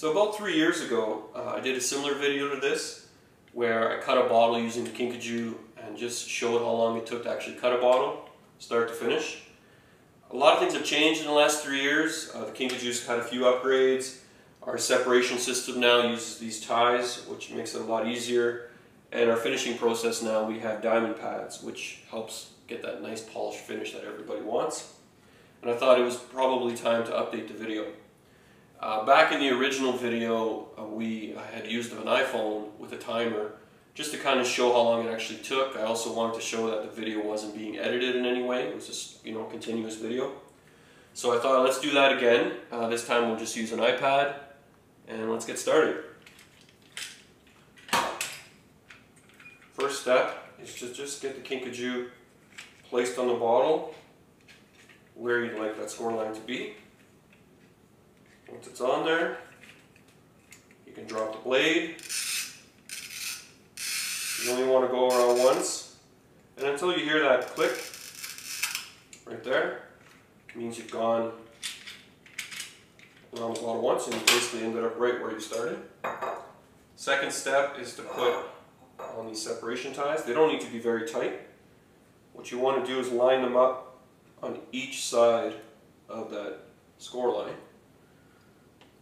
So about 3 years ago, I did a similar video to this, where I cut a bottle using the kinkajou and just showed how long it took to actually cut a bottle, start to finish. A lot of things have changed in the last 3 years. The kinkajou's had a few upgrades. Our separation system now uses these ties, which makes it a lot easier. And our finishing process now, we have diamond pads, which helps get that nice polished finish that everybody wants. And I thought it was probably time to update the video. Back in the original video, I had used an iPhone with a timer just to kind of show how long it actually took. I also wanted to show that the video wasn't being edited in any way. It was just, continuous video. So I thought, let's do that again. This time we'll just use an iPad, and let's get started. First step is to just get the kinkajou placed on the bottle where you'd like that score line to be. Once it's on there, you can drop the blade. You only want to go around once, and until you hear that click right there, it means you've gone around the bottle once and you basically ended up right where you started. Second step is to put on these separation ties. They don't need to be very tight. What you want to do is line them up on each side of that score line.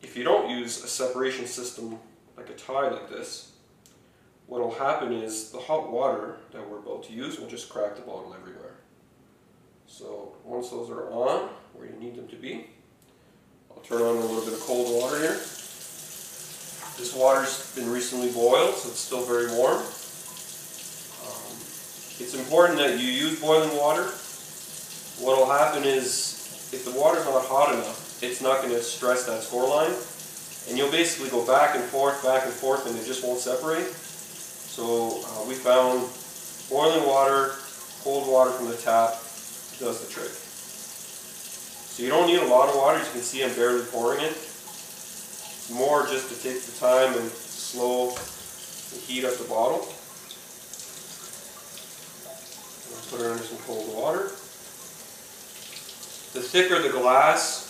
If you don't use a separation system like a tie like this, what will happen is the hot water that we're about to use will just crack the bottle everywhere. So once those are on where you need them to be, I'll turn on a little bit of cold water here. This water's been recently boiled, so it's still very warm. It's important that you use boiling water. What will happen is, if the water's not hot enough, it's not going to stress that score line, and you'll basically go back and forth, and it just won't separate. So we found boiling water, cold water from the tap does the trick. So you don't need a lot of water. As you can see, I'm barely pouring it. It's more just to take the time and slow the heat up the bottle. I'll put it under some cold water. The thicker the glass,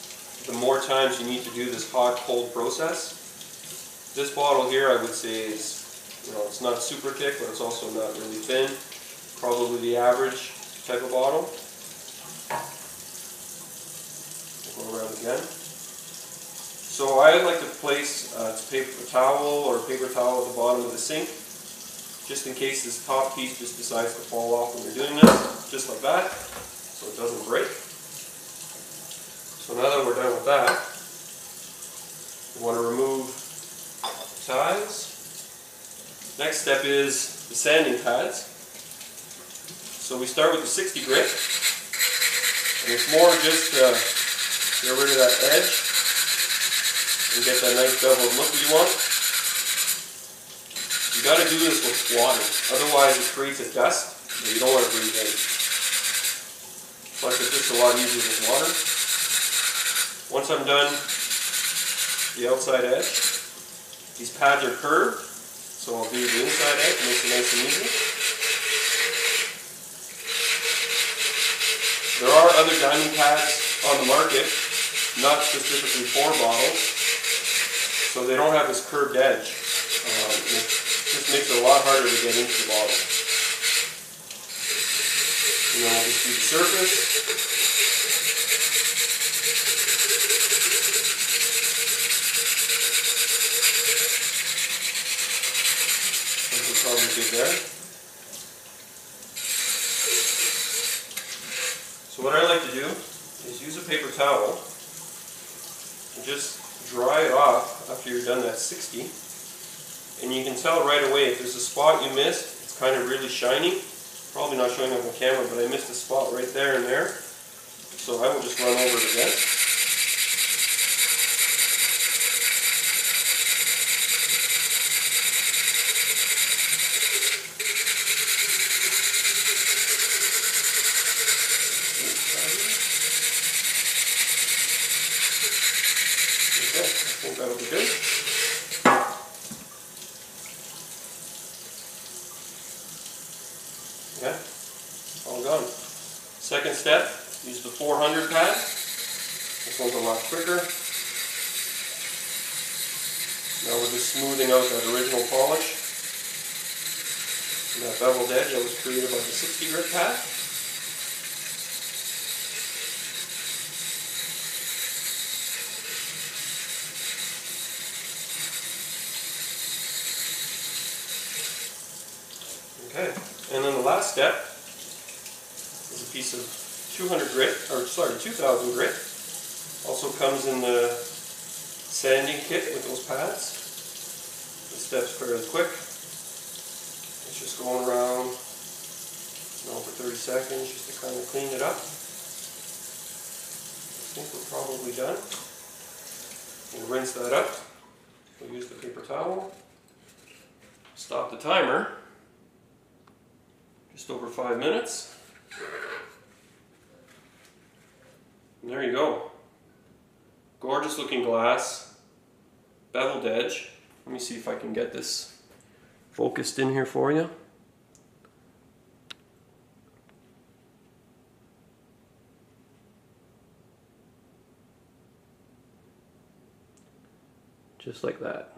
the more times you need to do this hot-cold process. This bottle here, I would say, is, it's not super thick, but it's also not really thin. Probably the average type of bottle. We'll go around again. So I like to place a paper towel or paper towel at the bottom of the sink, just in case this top piece just decides to fall off when you're doing this, just like that, so it doesn't break. So now that we're done with that, we want to remove ties. Next step is the sanding pads. So we start with the 60 grit, and it's more just to get rid of that edge and get that nice beveled look that you want. You got to do this with water, otherwise it creates a dust that you don't want to breathe in. Plus it's just a lot easier with water. Once I'm done the outside edge, these pads are curved, so I'll do the inside edge, makes it nice and easy. There are other diamond pads on the market, not specifically for bottles, so they don't have this curved edge. It just makes it a lot harder to get into the bottle. And then I'll just do the surface. Probably good there. So what I like to do is use a paper towel and just dry it off after you're done that 60. And you can tell right away if there's a spot you missed, it's kind of really shiny. Probably not showing up on camera, but I missed a spot right there and there. So I will just run over it again. I think that'll be good. Yeah, all gone. Second step, use the 400 pad. This one's a lot quicker. Now we're just smoothing out that original polish and that beveled edge that was created by the 60 grit pad. Okay, and then the last step is a piece of 200 grit, or sorry, 2000 grit. Also comes in the sanding kit with those pads. The step's fairly quick. It's just going around for 30 seconds just to kind of clean it up. I think we're probably done. We'll rinse that up. We'll use the paper towel. Stop the timer. Just over 5 minutes. And there you go. Gorgeous looking glass, beveled edge. Let me see if I can get this focused in here for you. Just like that.